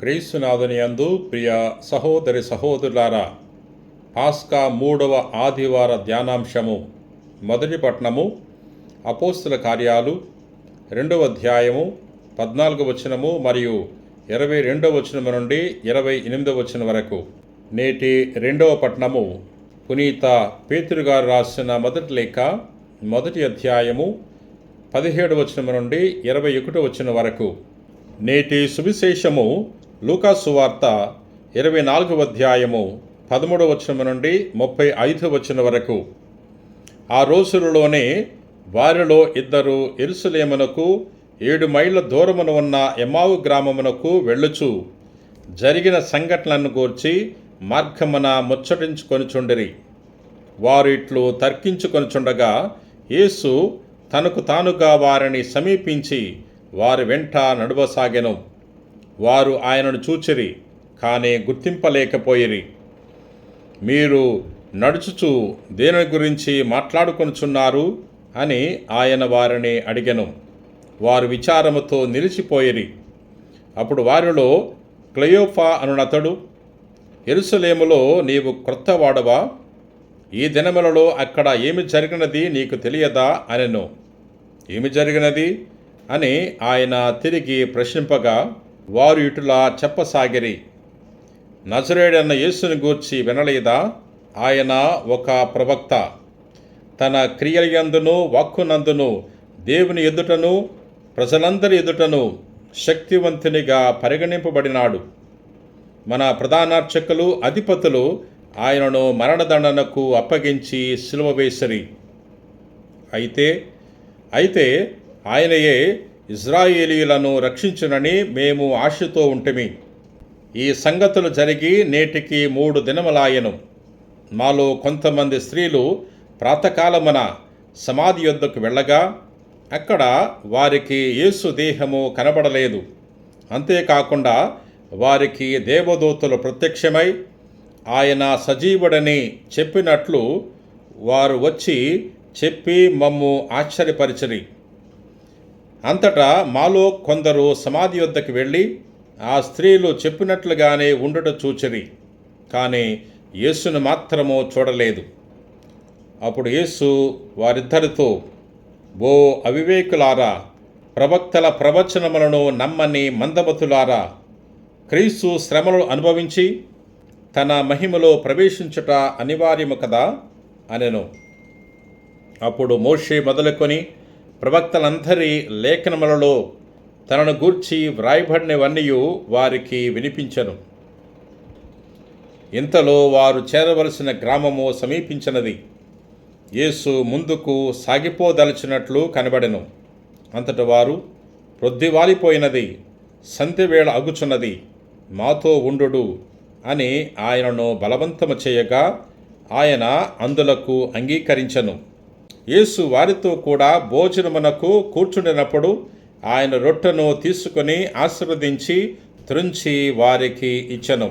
క్రీస్తునాథుని యందు ప్రియ సహోదరి సహోదరులారా, పాస్కా 3వ ఆదివార ధ్యానాంశము. మొదటి పట్టణము అపోస్తుల కార్యాలు 2వ అధ్యాయము 14వ వచనము మరియు 22వ వచనము నుండి 28వ వచనం వరకు. నేటి రెండవ పట్టణము పునీత పేతురు గారు రాసిన మొదటి లేఖ 1వ అధ్యాయము 17వ వచనము నుండి 21వ వచనం వరకు. నేటి సువిశేషము లూకా సువార్త 24వ అధ్యాయము 13వ వచనం నుండి 35వ వచనం వరకు. ఆ రోజులలోనే వారిలో ఇద్దరు యెరూషలేమునకు 7 మైళ్ళ దూరమున ఉన్న ఎమ్మావు గ్రామమునకు వెళ్ళుచు జరిగిన సంఘటనలను గూర్చి మార్గమున ముచ్చటించుకొనుచుండిరి. వారు ఇట్లు తర్కించుకొనుచుండగా యేసు తనకు తానుగా వారిని సమీపించి వారి వెంట నడువసాగెను. వారు ఆయనను చూచిరి, కానీ గుర్తింపలేకపోయిరి. మీరు నడుచుచు దేని గురించి మాట్లాడుకొనుచున్నారు అని ఆయన వారిని అడిగెను. వారు విచారముతో నిలిచిపోయిరి. అప్పుడు వారిలో క్లెయోఫా అనునతడు, యెరూషలేములో నీవు క్రొత్తవాడవా? ఈ దినములలో అక్కడ ఏమి జరిగినది నీకు తెలియదా అనెను. ఏమి జరిగినది అని ఆయన తిరిగి ప్రశ్నింపగా వారు ఇటులా చెప్పసాగిరి, నజరేయుడైన యేసుని గూర్చి వినలేదా? ఆయన ఒక ప్రవక్త. తన క్రియలందును వాక్కునందును దేవుని ఎదుటను ప్రజలందరి ఎదుటను శక్తివంతునిగా పరిగణింపబడినాడు. మన ప్రధానార్చకులు అధిపతులు ఆయనను మరణదండనకు అప్పగించి సిలువ వేసిరి. అయితే ఆయనయే ఇజ్రాయేలీయులను రక్షించునని మేము ఆశతో ఉంటిమి. ఈ సంగతులు జరిగి నేటికి 3 దినములాయెను. మాలో కొంతమంది స్త్రీలు ప్రాతకాలమున సమాధి యొద్దకు వెళ్ళగా అక్కడ వారికి యేసు దేహము కనబడలేదు. అంతేకాకుండా వారికి దేవదూతలు ప్రత్యక్షమై ఆయన సజీవుడని చెప్పినట్లు వారు వచ్చి చెప్పి మమ్ము ఆశ్చర్యపరిచిరి. అంతటా మాలో కొందరు సమాధి యొద్దకు వెళ్ళి ఆ స్త్రీలు చెప్పినట్లుగానే ఉండుట చూచిరి, కానీ యేసును మాత్రము చూడలేదు. అప్పుడు యేసు వారిద్దరితో, ఓ అవివేకులారా, ప్రవక్తల ప్రవచనములను నమ్మని మందమతులారా, క్రీస్తు శ్రమలు అనుభవించి తన మహిమలో ప్రవేశించుట అనివార్యము కదా అనెను. అప్పుడు మోషే మొదలుకొని ప్రవక్తలందరి లేఖనములలో తనను గూర్చి వ్రాయబడినవన్నీ వారికి వినిపించెను. ఇంతలో వారు చేరవలసిన గ్రామము సమీపించినది. యేసు ముందుకు సాగిపోదలచినట్లు కనబడెను. అంతట వారు, ప్రొద్దువాలిపోయినది, సంధ్యవేళ అగుచున్నది, మాతో ఉండుడు అని ఆయనను బలవంతము చేయగా ఆయన అందులకు అంగీకరించెను. యేసు వారితో కూడా భోజనమునకు కూర్చుండినప్పుడు ఆయన రొట్టెను తీసుకొని ఆశీర్వదించి త్రుంచి వారికి ఇచ్చెను.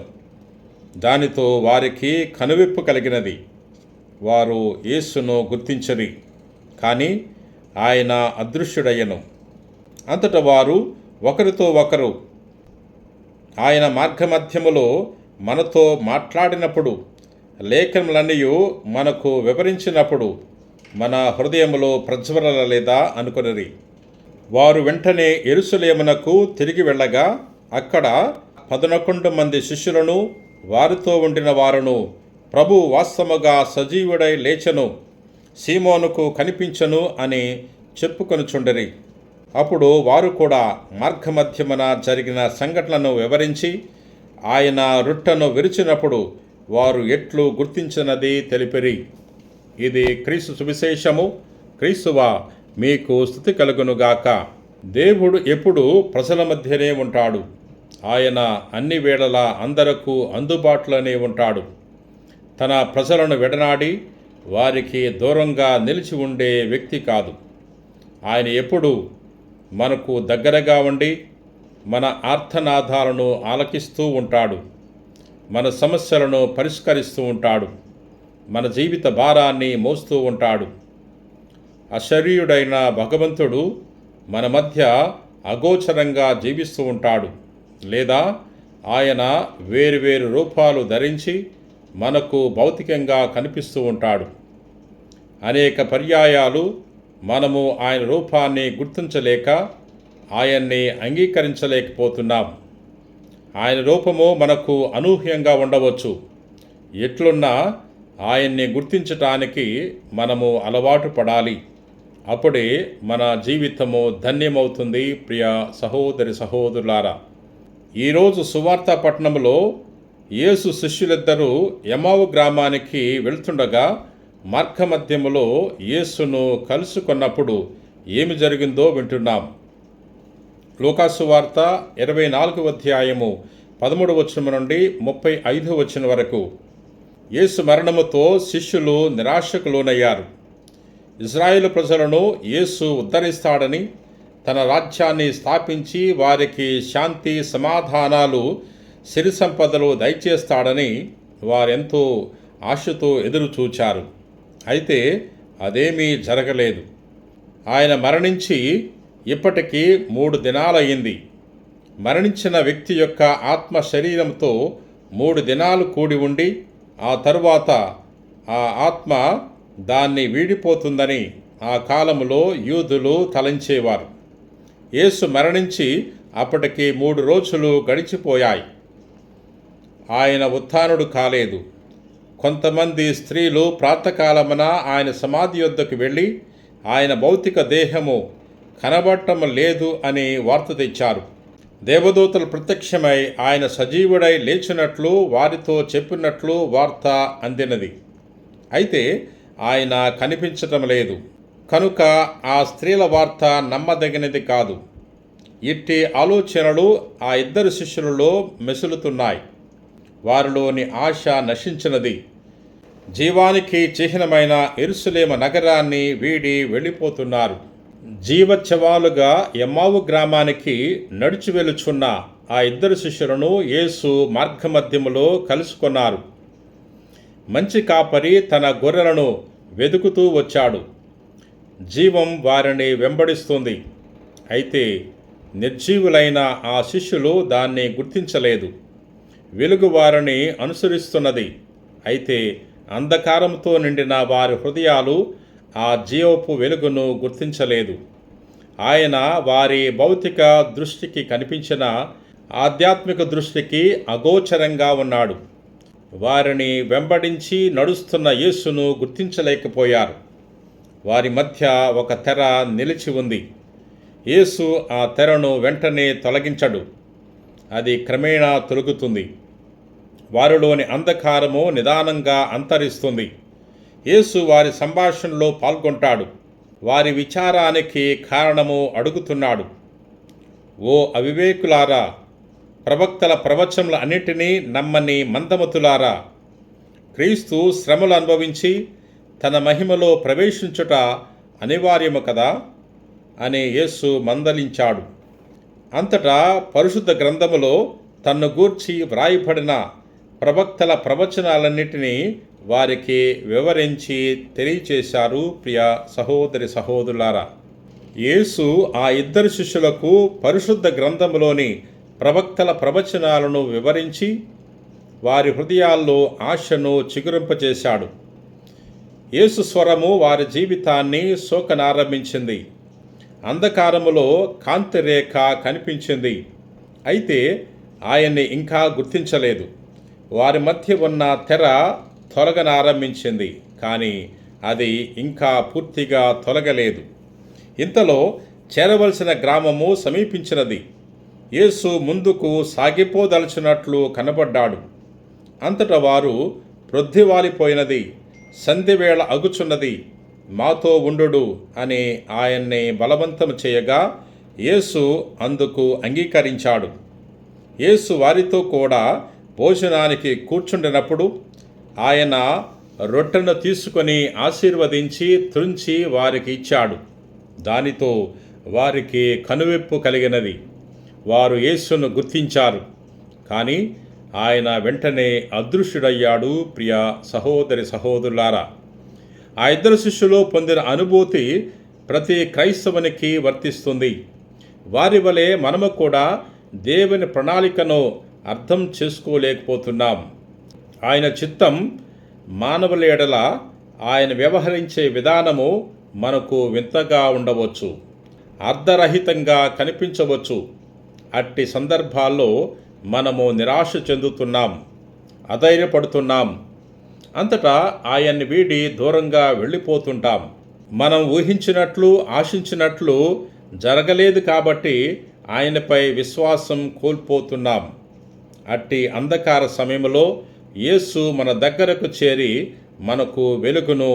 దానితో వారికి కనువిప్పు కలిగినది. వారు యేసును గుర్తించరి, కానీ ఆయన అదృశ్యుడయ్యను. అంతటా వారు ఒకరితో ఒకరు, ఆయన మార్గమధ్యములో మనతో మాట్లాడినప్పుడు, లేఖనములన్నీ మనకు వివరించినప్పుడు మన హృదయములో ప్రజ్వరలేదా అనుకొనిరి. వారు వెంటనే యెరూషలేమునకు తిరిగి వెళ్ళగా అక్కడ 11 మంది శిష్యులను వారితో ఉండిన వారును, ప్రభు వాస్తవముగా సజీవుడై లేచెను, సీమోనుకు కనిపించను అని చెప్పుకొనుచుండిరి. అప్పుడు వారు కూడా మార్గమధ్యమున జరిగిన సంఘటనలను వివరించి ఆయన రొట్టెను విరిచినప్పుడు వారు ఎట్లు గుర్తించినది తెలిపిరి. ఇది క్రీస్తు సువిశేషము. క్రీస్తువా, మీకు స్తుతి కలుగునుగాక. దేవుడు ఎప్పుడు ప్రజల మధ్యనే ఉంటాడు. ఆయన అన్ని వేళలా అందరకు అందుబాటులోనే ఉంటాడు. తన ప్రజలను విడనాడి వారికి దూరంగా నిలిచి ఉండే వ్యక్తి కాదు. ఆయన ఎప్పుడు మనకు దగ్గరగా ఉండి మన ఆర్తనాదాలను ఆలకిస్తూ ఉంటాడు. మన సమస్యలను పరిష్కరిస్తూ ఉంటాడు. మన జీవిత భారాన్ని మోస్తూ ఉంటాడు. అశరీరుడైన భగవంతుడు మన మధ్య అగోచరంగా జీవిస్తూ ఉంటాడు. లేదా ఆయన వేరువేరు రూపాలు ధరించి మనకు భౌతికంగా కనిపిస్తూ ఉంటాడు. అనేక పర్యాయాలు మనము ఆయన రూపాన్ని గుర్తించలేక ఆయన్ని అంగీకరించలేకపోతున్నాం. ఆయన రూపము మనకు అనూహ్యంగా ఉండవచ్చు. ఎట్లున్నా ఆయన్ని గుర్తించటానికి మనము అలవాటు పడాలి. అప్పుడే మన జీవితము ధన్యమవుతుంది. ప్రియ సహోదరి సహోదరులారా, ఈరోజు సువార్త పట్టణంలో యేసు శిష్యులిద్దరూ ఎమావు గ్రామానికి వెళ్తుండగా మార్గమధ్యములో యేసును కలుసుకున్నప్పుడు ఏమి జరిగిందో వింటున్నాం. లూకాసు వార్త 24వ అధ్యాయము 13వ వచనం నుండి 35వ వచనం వరకు. యేసు మరణముతో శిష్యులు నిరాశకు లోనయ్యారు. ఇజ్రాయేలు ప్రజలను యేసు ఉద్ధరిస్తాడని, తన రాజ్యాన్ని స్థాపించి వారికి శాంతి సమాధానాలు సిరి సంపదలు దయచేస్తాడని వారెంతో ఆశతో ఎదురు చూచారు. అయితే అదేమీ జరగలేదు. ఆయన మరణించి ఇప్పటికీ 3 దినాలయ్యింది. మరణించిన వ్యక్తి యొక్క ఆత్మ శరీరంతో 3 దినాలు కూడి ఉండి ఆ తరువాత ఆ ఆత్మ దాన్ని వీడిపోతుందని ఆ కాలములో యూదులు తలంచేవారు. యేసు మరణించి అప్పటికి 3 రోజులు గడిచిపోయాయి. ఆయన ఉత్థానుడు కాలేదు. కొంతమంది స్త్రీలు ప్రాతకాలమున ఆయన సమాధి యొద్దకు వెళ్ళి ఆయన భౌతిక దేహము కనబడటం లేదు అని వార్త తెచ్చారు. దేవదూతలు ప్రత్యక్షమై ఆయన సజీవుడై లేచినట్లు వారితో చెప్పినట్లు వార్త అందినది. అయితే ఆయన కనిపించటం లేదు. కనుక ఆ స్త్రీల వార్త నమ్మదగినది కాదు. ఇట్టి ఆలోచనలు ఆ 2 శిష్యులలో మెసులుతున్నాయి. వారిలోని ఆశ నశించినది. జీవానికి చిహ్నమైన యెరూషలేము నగరాన్ని వీడి వెళ్ళిపోతున్నారు. జీవచ్ఛవాలుగా ఎమ్మావు గ్రామానికి నడిచి వెలుచున్న ఆ 2 శిష్యులను యేసు మార్గమధ్యములో కలుసుకున్నారు. మంచి కాపరి తన గొర్రెలను వెతుకుతూ వచ్చాడు. జీవం వారిని వెంబడిస్తుంది. అయితే నిర్జీవులైన ఆ శిష్యులు దాన్ని గుర్తించలేదు. వెలుగు వారిని అనుసరిస్తున్నది. అయితే అంధకారంతో నిండిన వారి హృదయాలు ఆ జీవపు వెలుగును గుర్తించలేదు. ఆయన వారి భౌతిక దృష్టికి కనిపించిన ఆధ్యాత్మిక దృష్టికి అగోచరంగా ఉన్నాడు. వారిని వెంబడించి నడుస్తున్న యేసును గుర్తించలేకపోయారు. వారి మధ్య ఒక తెర నిలిచి ఉంది. యేసు ఆ తెరను వెంటనే తొలగించడు. అది క్రమేణా తొలగుతుంది. వారిలోని అంధకారము నిదానంగా అంతరిస్తుంది. యేసు వారి సంభాషణలో పాల్గొంటాడు. వారి విచారానికి కారణము అడుగుతున్నాడు. ఓ అవివేకులారా, ప్రవక్తల ప్రవచనముల అన్నిటినీ నమ్మని మందమతులారా, క్రీస్తు శ్రమలు అనుభవించి తన మహిమలో ప్రవేశించుట అనివార్యము కదా అని యేసు మందలించాడు. అంతటా పరిశుద్ధ గ్రంథములో తన్ను గూర్చి వ్రాయబడిన ప్రవక్తల ప్రవచనాలన్నిటినీ వారికి వివరించి తెలియచేశారు. ప్రియ సహోదరి సహోదరులారా, యేసు ఆ 2 శిష్యులకు పరిశుద్ధ గ్రంథములోని ప్రవక్తల ప్రవచనాలను వివరించి వారి హృదయాల్లో ఆశను చిగురింపచేశాడు. యేసు స్వరము వారి జీవితాన్ని సోకనారంభించింది. అంధకారములో కాంతిరేఖ కనిపించింది. అయితే ఆయన్ని ఇంకా గుర్తించలేదు. వారి మధ్య ఉన్న తెర తొలగనారంభించింది, కానీ అది ఇంకా పూర్తిగా తొలగలేదు. ఇంతలో చేరవలసిన గ్రామము సమీపించినది. యేసు ముందుకు సాగిపోదలచినట్లు కనబడ్డాడు. అంతటా వారు ప్రొద్దివాలిపోయినది, సంధ్యవేళ అగుచున్నది, మాతో ఉండుడు అని ఆయన్ని బలవంతం చేయగా యేసు అందుకు అంగీకరించాడు. యేసు వారితో కూడా భోజనానికి కూర్చుండినప్పుడు ఆయన రొట్టెను తీసుకొని ఆశీర్వదించి త్రుంచి వారికి ఇచ్చాడు. దానితో వారికి కనువిప్పు కలిగినది. వారు యేసును గుర్తించారు, కానీ ఆయన వెంటనే అదృశ్యుడయ్యాడు. ప్రియ సహోదరి సహోదరులారా, ఆ 2 శిష్యులు పొందిన అనుభూతి ప్రతి క్రైస్తవునికి వర్తిస్తుంది. వారి వలె మనము కూడా దేవుని ప్రణాళికను అర్థం చేసుకోలేకపోతున్నాం. ఆయన చిత్తం మానవుల ఎడల ఆయన వ్యవహరించే విధానము మనకు వింతగా ఉండవచ్చు, అర్ధరహితంగా కనిపించవచ్చు. అట్టి సందర్భాల్లో మనము నిరాశ చెందుతున్నాం, అధైర్యపడుతున్నాం. అంతటా ఆయన్ని వీడి దూరంగా వెళ్ళిపోతుంటాం. మనం ఊహించినట్లు ఆశించినట్లు జరగలేదు కాబట్టి ఆయనపై విశ్వాసం కోల్పోతున్నాం. అట్టి అంధకార సమయంలో యేసు మన దగ్గరకు చేరి మనకు వెలుగును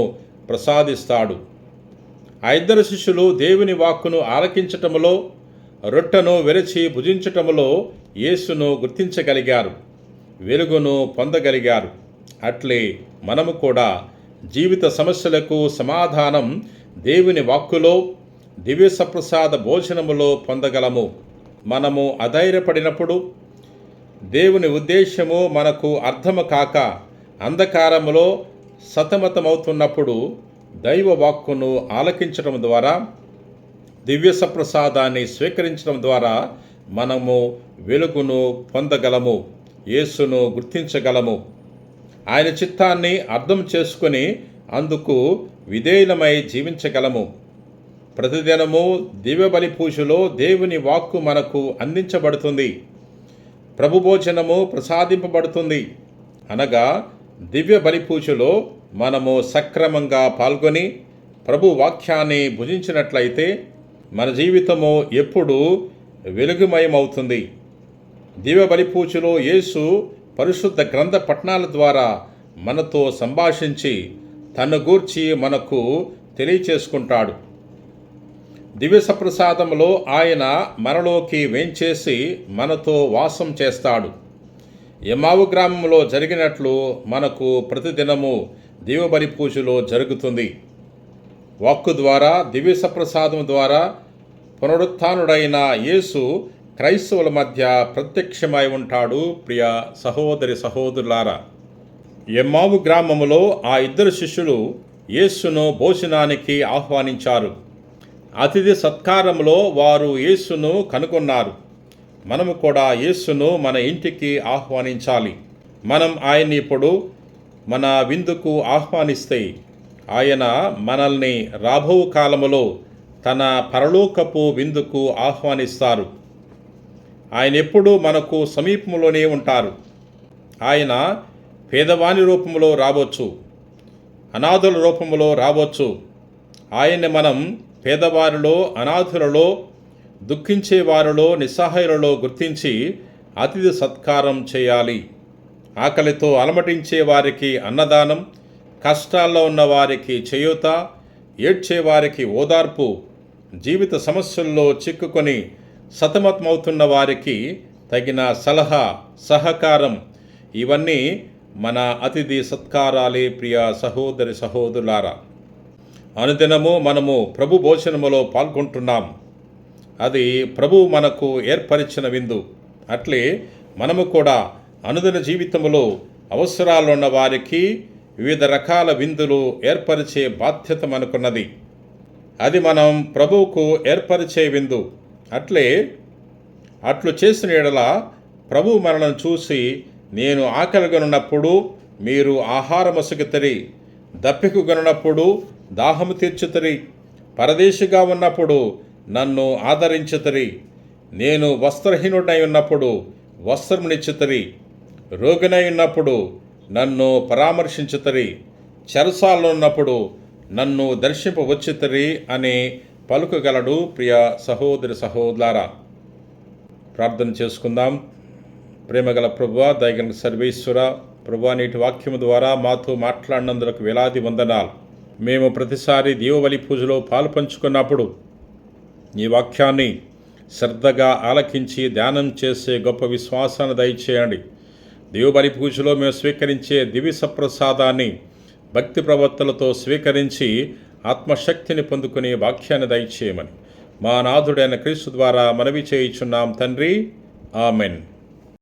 ప్రసాదిస్తాడు. ఆ ఇద్దరు శిష్యులు దేవుని వాక్కును ఆలకించటములో, రొట్టెను విరచి భుజించటములో యేసును గుర్తించగలిగారు, వెలుగును పొందగలిగారు. అట్లే మనము కూడా జీవిత సమస్యలకు సమాధానం దేవుని వాక్కులో, దివ్య సప్రసాద భోజనములో పొందగలము. మనము అధైర్యపడినప్పుడు, దేవుని ఉద్దేశము మనకు అర్థము కాక అంధకారములో సతమతమవుతున్నప్పుడు దైవ వాక్కును ఆలకించడం ద్వారా, దివ్య సప్రసాదాన్ని స్వీకరించడం ద్వారా మనము వెలుగును పొందగలము, యేసును గుర్తించగలము. ఆయన చిత్తాన్ని అర్థం చేసుకుని అందుకు విధేయులమై జీవించగలము. ప్రతిదినము దివ్య బలి పూజలో దేవుని వాక్కు మనకు అందించబడుతుంది, ప్రభు భోజనము ప్రసాదింపబడుతుంది. అనగా దివ్య బలి పూజలో మనము సక్రమంగా పాల్గొని ప్రభు వాక్యాన్ని భుజించినట్లయితే మన జీవితము ఎప్పుడూ వెలుగుమయమవుతుంది. దివ్య బలి పూజలో యేసు పరిశుద్ధ గ్రంథ పఠనాల ద్వారా మనతో సంభాషించి తన గూర్చి మనకు తెలియచేసుకుంటాడు. దివ్య సప్రసాదంలో ఆయన మనలోకి వేంచేసి మనతో వాసం చేస్తాడు. ఎమ్మావు గ్రామంలో జరిగినట్లు మనకు ప్రతిదినము దివ్యబలి పూజలో జరుగుతుంది. వాక్కు ద్వారా, దివ్య సప్రసాదం ద్వారా పునరుత్థానుడైన యేసు క్రైస్తవుల మధ్య ప్రత్యక్షమై ఉంటాడు. ప్రియ సహోదరి సహోదరులారా, ఎమ్మావు గ్రామములో ఆ ఇద్దరు శిష్యులు యేసును భోజనానికి ఆహ్వానించారు. అతిథి సత్కారంలో వారు యేసును కనుగొన్నారు. మనము కూడా యేసును మన ఇంటికి ఆహ్వానించాలి. మనం ఆయన్ని ఇప్పుడు మన విందుకు ఆహ్వానిస్తే ఆయన మనల్ని రాబో కాలములో తన పరలోకపు విందుకు ఆహ్వానిస్తారు. ఆయన ఎప్పుడూ మనకు సమీపంలోనే ఉంటారు. ఆయన పేదవాని రూపంలో రావచ్చు, అనాథుల రూపంలో రావచ్చు. ఆయన్ని మనం పేదవారిలో, అనాథులలో, దుఃఖించేవారిలో, నిస్సహాయులలో గుర్తించి అతిథి సత్కారం చేయాలి. ఆకలితో అలమటించే వారికి అన్నదానం, కష్టాల్లో ఉన్న వారికి చేయూత, ఏడ్చేవారికి ఓదార్పు, జీవిత సమస్యల్లో చిక్కుకొని సతమతమవుతున్న వారికి తగిన సలహా, సహకారం, ఇవన్నీ మన అతిథి సత్కారాలే. ప్రియ సహోదరి సహోదరులారా, అనుదినము మనము ప్రభు భోజనములో పాల్గొంటున్నాం. అది ప్రభు మనకు ఏర్పరిచిన విందు. అట్లే మనము కూడా అనుదిన జీవితంలో అవసరాలు ఉన్న వారికి వివిధ రకాల విందులు ఏర్పరిచే బాధ్యత మనకున్నది. అది మనం ప్రభువుకు ఏర్పరిచే విందు. అట్లు చేసిన యెడల ప్రభు మనలను చూసి, నేను ఆకలిగొనున్నప్పుడు మీరు ఆహారమొసగితిరి, దప్పికగొనున్నప్పుడు దాహము తీర్చుతిరి, పరదేశిగా ఉన్నప్పుడు నన్ను ఆదరించుతిరి, నేను వస్త్రహీనుడై ఉన్నప్పుడు వస్త్రమునిచ్చితిరి, రోగినై ఉన్నప్పుడు నన్ను పరామర్శించుతిరి, చెరసాలలో ఉన్నప్పుడు నన్ను దర్శింపవచ్చితిరి అని పలుకగలడు. ప్రియ సహోదరి సహోదరులారా, ప్రార్థన చేసుకుందాం. ప్రేమగల ప్రభువా, దయగల సర్వేశ్వర, ప్రభువా, నేటి వాక్యము ద్వారా మాతో మాట్లాడినందుకు వేలాది వందనాలు. మేము ప్రతిసారి దీవబలి పూజలో పాలు పంచుకున్నప్పుడు ఈ వాక్యాన్ని శ్రద్ధగా ఆలకించి ధ్యానం చేసే గొప్ప విశ్వాసాన్ని దయచేయండి. దీవబలి పూజలో మేము స్వీకరించే దివ్య సప్రసాదాన్ని భక్తి ప్రవర్తనలతో స్వీకరించి ఆత్మశక్తిని పొందుకునే వాక్యాన్ని దయచేయమని మా నాథుడైన క్రీస్తు ద్వారా మనవి చేయుచున్నాం తండ్రి. ఆమెన్.